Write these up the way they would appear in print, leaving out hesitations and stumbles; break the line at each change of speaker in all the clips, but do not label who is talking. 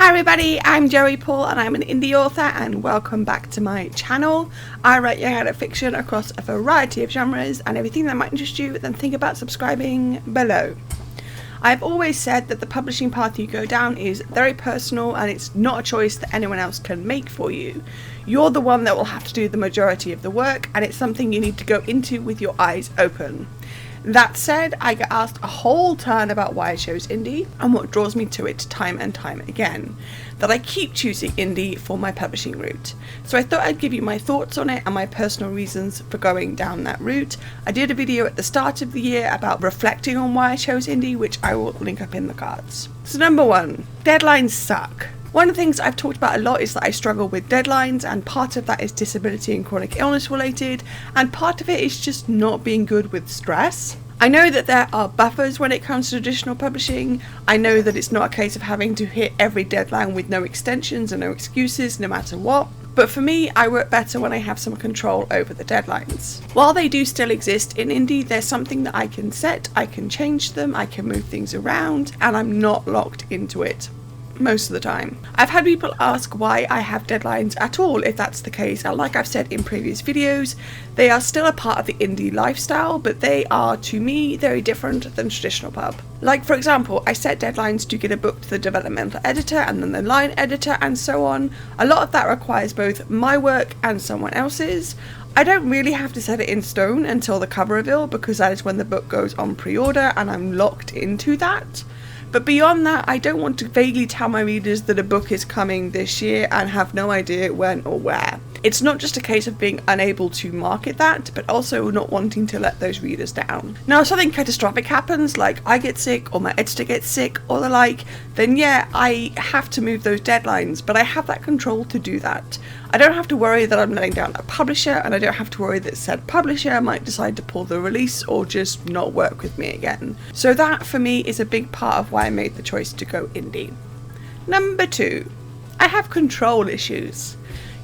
Hi everybody, I'm Joey Paul and I'm an indie author and welcome back to my channel. I write young adult fiction across a variety of genres and everything that might interest you, then think about subscribing below. I've always said that the publishing path you go down is very personal and it's not a choice that anyone else can make for you. You're the one that will have to do the majority of the work and it's something you need to go into with your eyes open. That said, I get asked a whole ton about why I chose indie and what draws me to it time and time again, that I keep choosing indie for my publishing route. So I thought I'd give you my thoughts on it and my personal reasons for going down that route. I did a video at the start of the year about reflecting on why I chose indie, which I will link up in the cards. So number one, deadlines suck. One of the things I've talked about a lot is that I struggle with deadlines, and part of that is disability and chronic illness related, and part of it is just not being good with stress. I know that there are buffers when it comes to traditional publishing. I know that it's not a case of having to hit every deadline with no extensions and no excuses no matter what. But for me, I work better when I have some control over the deadlines. While they do still exist in indie, there's something that I can set, I can change them, I can move things around, and I'm not locked into it most of the time. I've had people ask why I have deadlines at all if that's the case, and like I've said in previous videos, they are still a part of the indie lifestyle, but they are to me very different than traditional pub. Like for example, I set deadlines to get a book to the developmental editor and then the line editor and so on. A lot of that requires both my work and someone else's. I don't really have to set it in stone until the cover reveal because that is when the book goes on pre-order and I'm locked into that. But beyond that, I don't want to vaguely tell my readers that a book is coming this year and have no idea when or where. It's not just a case of being unable to market that, but also not wanting to let those readers down. Now, if something catastrophic happens, like I get sick or my editor gets sick or the like, then yeah, I have to move those deadlines, but I have that control to do that. I don't have to worry that I'm letting down a publisher, and I don't have to worry that said publisher might decide to pull the release or just not work with me again. So that for me is a big part of why I made the choice to go indie. Number two, I have control issues.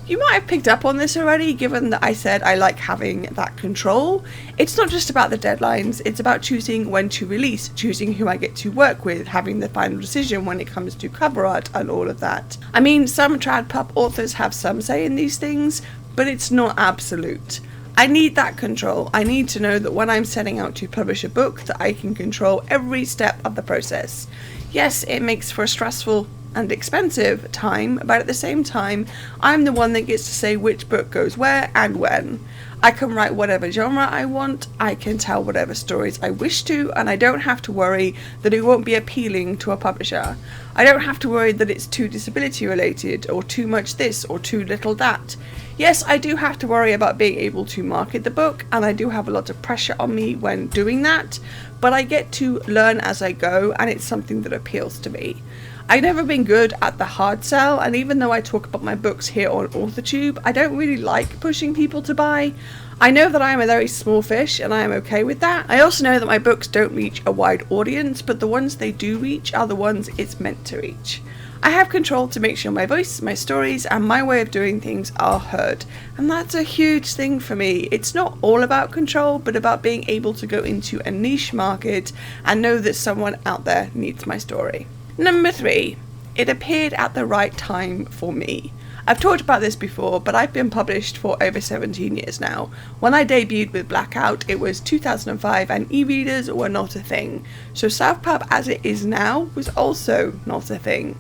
You might have picked up on this already, given that I said I like having that control. It's not just about the deadlines, it's about choosing when to release, choosing who I get to work with, having the final decision when it comes to cover art and all of that. I mean, some trad pub authors have some say in these things, but it's not absolute. I need that control. I need to know that when I'm setting out to publish a book that I can control every step of the process. Yes, it makes for a stressful and expensive time, but at the same time, I'm the one that gets to say which book goes where and when. I can write whatever genre I want, I can tell whatever stories I wish to, and I don't have to worry that it won't be appealing to a publisher. I don't have to worry that it's too disability related, or too much this, or too little that. Yes, I do have to worry about being able to market the book, and I do have a lot of pressure on me when doing that, but I get to learn as I go, and it's something that appeals to me. I've never been good at the hard sell, and even though I talk about my books here on Authortube, I don't really like pushing people to buy. I know that I am a very small fish and I am okay with that. I also know that my books don't reach a wide audience, but the ones they do reach are the ones it's meant to reach. I have control to make sure my voice, my stories, and my way of doing things are heard, and that's a huge thing for me. It's not all about control, but about being able to go into a niche market and know that someone out there needs my story. Number three, it appeared at the right time for me. I've talked about this before, but I've been published for over 17 years now. When I debuted with Blackout, it was 2005 and e-readers were not a thing. So self-pub as it is now was also not a thing.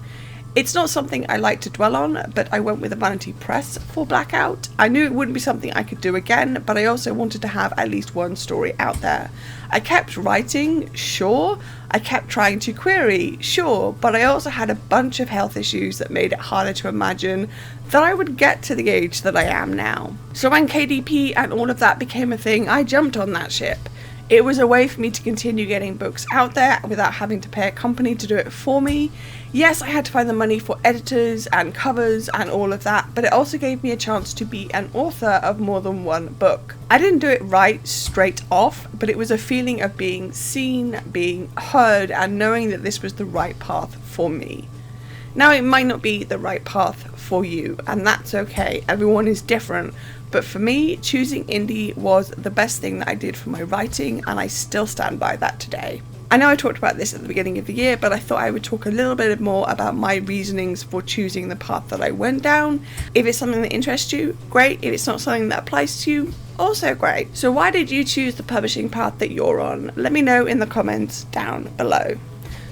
It's not something I like to dwell on, but I went with a vanity press for Blackout. I knew it wouldn't be something I could do again, but I also wanted to have at least one story out there. I kept writing, sure. I kept trying to query, sure, but I also had a bunch of health issues that made it harder to imagine that I would get to the age that I am now. So when KDP and all of that became a thing, I jumped on that ship. It was a way for me to continue getting books out there without having to pay a company to do it for me. Yes, I had to find the money for editors and covers and all of that, but it also gave me a chance to be an author of more than one book. I didn't do it right straight off, but it was a feeling of being seen, being heard, and knowing that this was the right path for me. Now, it might not be the right path for you, and that's okay. Everyone is different. But for me, choosing indie was the best thing that I did for my writing, and I still stand by that today. I know I talked about this at the beginning of the year, but I thought I would talk a little bit more about my reasonings for choosing the path that I went down. If it's something that interests you, great. If it's not something that applies to you, also great. So why did you choose the publishing path that you're on? Let me know in the comments down below.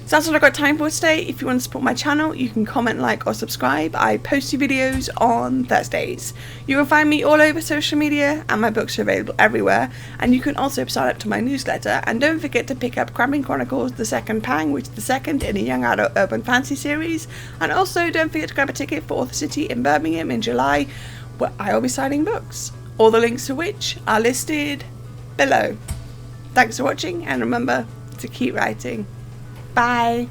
So that's all I've got time for today. If you want to support my channel, you can comment, like, or subscribe. I post new videos on Thursdays. You can find me all over social media, and my books are available everywhere. And you can also sign up to my newsletter. And don't forget to pick up Cramming Chronicles: The Second Pang, which is the second in a young adult urban fantasy series. And also don't forget to grab a ticket for Author City in Birmingham in July, where I will be signing books. All the links to which are listed below. Thanks for watching, and remember to keep writing. Bye.